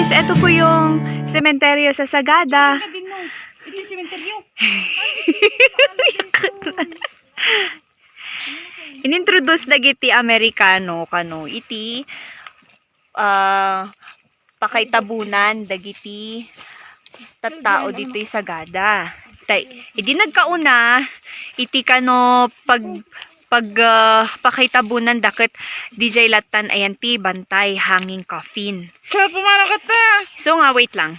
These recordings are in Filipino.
guys, ito po yung sementeryo sa Sagada. Ito yung sementeryo. Inintroduce dagiti Amerikano kano iti pakaitabunan dagiti tattao dito yung Sagada. Idi nagkauna iti kano pakaitabunan dakit DJ Latan ayan ti bantay hanging coffin. Kaya pumanak ka. So nga, wait lang.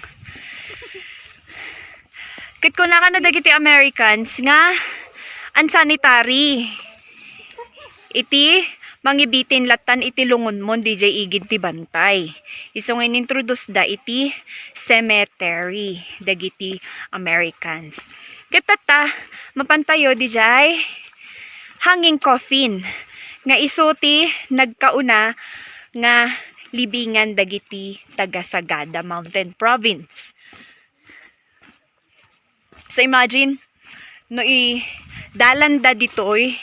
Kit ko na ka na dagiti Americans nga unsanitary. Iti mangibitin latan iti lungon mon DJ igid ti bantay. Iso nga inintroduce da iti cemetery dagiti Americans. Kit tata mapantayo DJ hanging coffin nga iso ti nagkauna nga libingan dagiti taga Sagada Mountain Province. So imagine no dalan da ditoy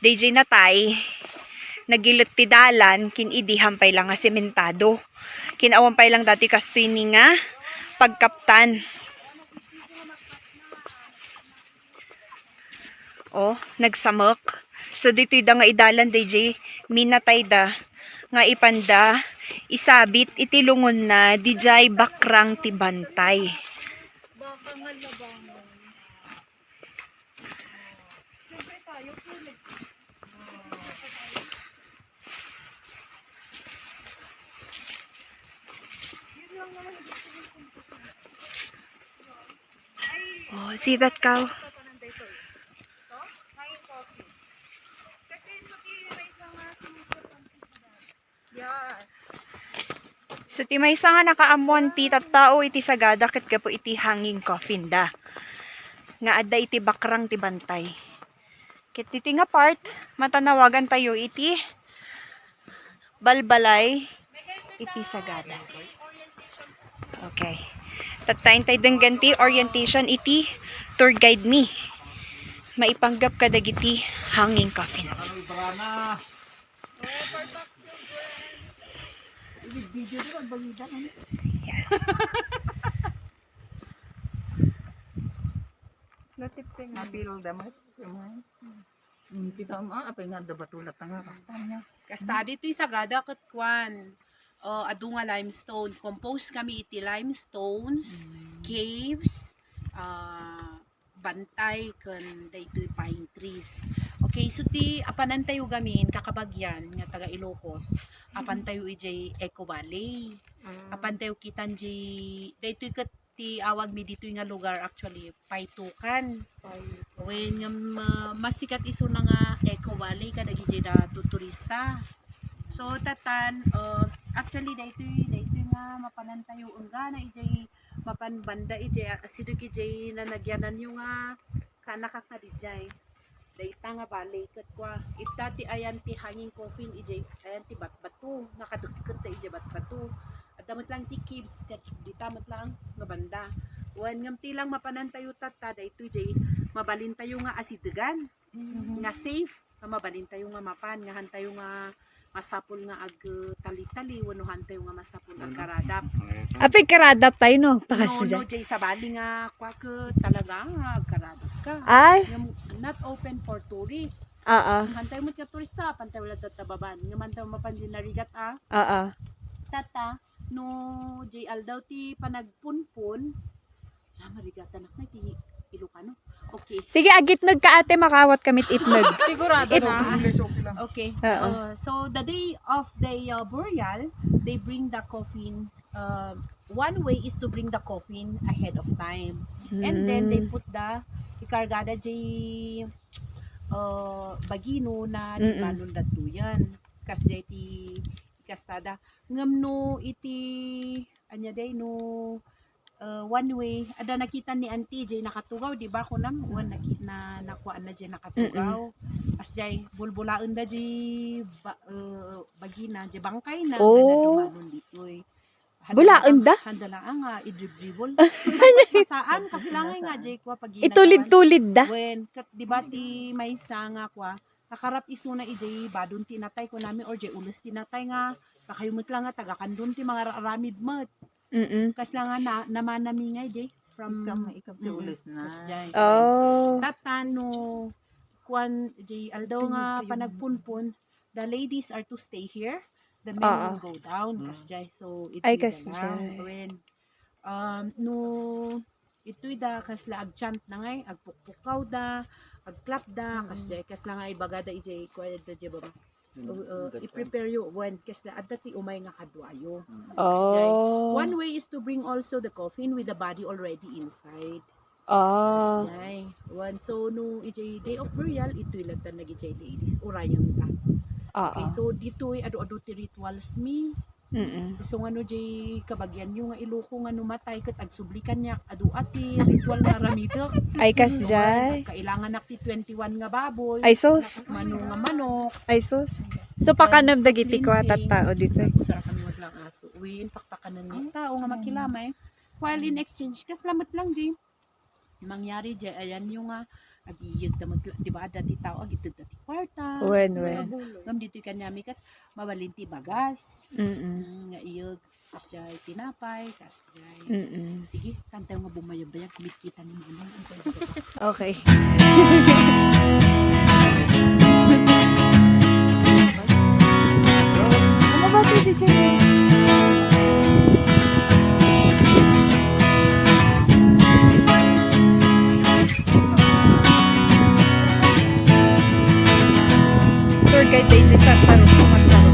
DJ natay nagilot ti dalan kin idi hampay lang nga sementado. Kinawampay lang dati kastoy ni nga pagkaptan. Oh, nagsamak. So dito da nga idalan DJ minatay da nga ipanda isabit itilungon na dijay bakrang ti bantay. Oh, see that cow? So ti may isa nga nakaamuan ti tattao iti Sagada ket gapo iti hanging coffin da. Nga adda iti bakrang ti bantay. Ket iti nga part matanawagan tayo iti balbalay iti Sagada. Okay. Tatain tayo dengganti orientation iti tour guide me. Maipanggap ka dagiti hanging coffins. Yes. Natipting apil damat. Kita apa nga dabatulat nga kastanya. Kasta dito yung Sagada Katkuan. Adunga limestone. Composed kami iti limestones, caves, bantay, kan dito yung pine trees. Okay, so ti apanan tayo gamin, kakabagyan, nga taga Ilocos, apan tayo ijay Eco Valley. Apan tayo kitan jay, dito yung ti awag mi dito yung nga lugar actually, Paitukan. When masikat iso na nga Eco Valley, kada ijay da turista. So tatan, actually dito nga mapanan tayo unga na ijay mapanbanda ijay asidok ijay na nagyanan yung nga kanakakadijay. Dayta nga balay ket kwa itati ayan ti hanging coffin ijay ayan ti batbato nakadukket ta ijay batbato at damat lang ti caves ket ditamat lang nga banda wan ngam ti lang mapanan tayo tatta dayto ijay mabalin tayo nga asidegan nga safe nga mabalin tayo nga mapan nga han tayo nga masapol nga ag tali-tali wanuhan tayo nga masapol ag karadap. Apay karadap tayo no? No, jay sa bali nga kwa talaga nga karadap ka. Ay? Not open for tourists. Oo. Hantay mo siya turista, pantay wala tatababan. Nga man tayo mapansin na rigat Oo. Tata, no jay aldaw ti panagpunpun, marigatan na ti Ilocano. Okay. Sige, agit nagkaate makawat kamit itnag. Sigurado na. Okay. Oo. So the day of the burial, they bring the coffin. One way is to bring the coffin ahead of time, and then they put the ikargada jay bagino na di banon datuyan. Kasi ti ikastada ngam no iti anya day no one way ada nakita ni Auntie Jay nakatugaw di ba ko nam wan nakita nakuan na Jay nakatugaw as Jay bulbulaen da Jay bagina Jay bangkay na dumanon ditoy Bulaen da handala nga idribribol saan kaslangay nga Jay kwa pagina itulid-tulid da when kat di ba ti may nga kwa nakarap iso na ijay badon tinatay ko nami or Jay ules tinatay nga kakayumot lang nga taga kandun ti mga ramid mat Kas lang nga namanami nga jay from Ikaw ulis na. Kasjay. Oh. Tatano kwan jay aldaw nga panagpunpun, the ladies are to stay here, the men Oo. will go down kasjay. So ito Ay, yung kasjay. when no ito'y da kasla agchant na ngay agpukpukaw da agklap da kasjay kasla nga ibagada ijay kwad da jay baba. I-prepare you when kasla adati umay nga kadwayo. Oh. One way is to bring also the coffin with the body already inside. Oh. Jay. One so no ijay day of burial ito ilatan na ijay ladies urayang ta. Okay, Oo. so dito ay adu-adu ti rituals mi. So nga no jay kabagyan yung nga iluko nga numatay ket agsublikan niya adu ati ritual nga ramidok. Ay, kasjay. Kailangan nakti 21 nga baboy. Ay, sus. Mano nga manok. Ay, sus. So, pakanam dagiti ko at tao dito. Usara kami wadlang aso. Uwin pakpakanan ni tao nga makilamay. While in exchange kasalamat lang di. Mangyari di ayan yung nga agiyod damot di ba dati tao agitid dati kwarta. Wen. Ngam dito kanyami kat mabalinti bagas. Nga iyog kasjay tinapay kasjay. Sige, kantay nga bumayag-bayag kumit kita ni manong. Okay. Ano ba ito, DJ? Tour guide DJ Sarsaro. Sumarsaro.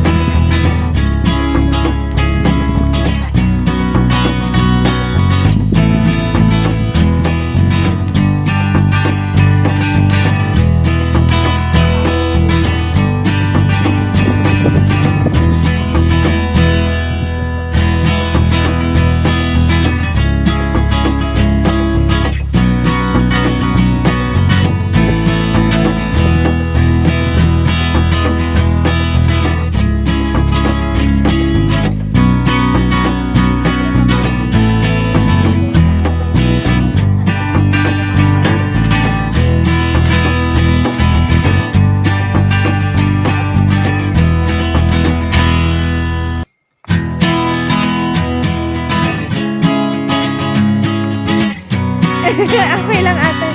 Okay lang ate.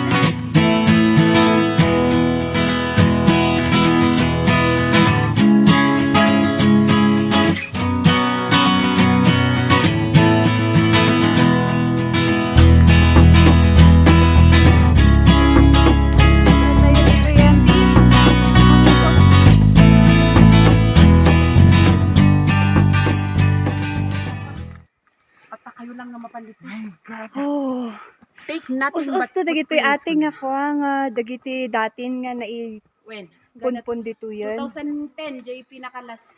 Pagka kayo lang nga mapalit. Oh. Take nothing Us-us to dagiti ating nga nga dagiti datin nga when punpun dito yan. 2010 jay pinakalas.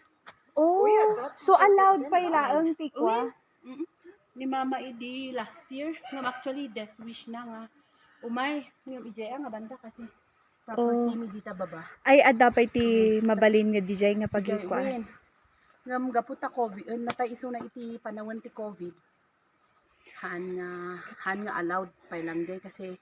Oh, so allowed pa ilaang tikwa. Ni Mama Edi last year ngam actually death wish na nga umay ngam ijay nga banda kasi property mi dita baba. Ay adda pa iti mabalin nga DJ nga pagikwa. Wen. Ngam gaputa COVID natay iso na iti panahon ti COVID. Han nga allowed pa lang day kasi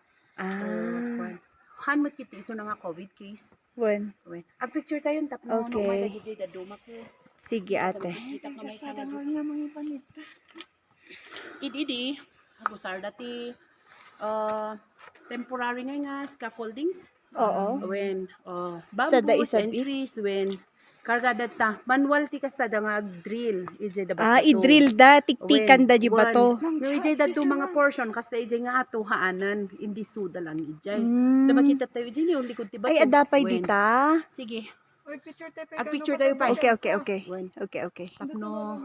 han mat kiti iso na nga COVID case. Wen. Ag picture tayo tapno Okay. no may dagiti da duma ko. Sige ate. Kita ka may sana Idi agusar dati temporary nga scaffoldings. Oo. When Sa da bamboo isabi? entries when karga data manual ti kasada nga drill ije da Ah, i-drill da tiktikan da di ba to? No ije da to mga portion kasta ije nga ato haanan hindi suda lang ije. Mm. Da makita tayo ije ni likod ti bato. Ay adda pa When. dita. Sige. Uy, picture tayo. Ag picture tayo pa. Okay. When. Okay. Tapno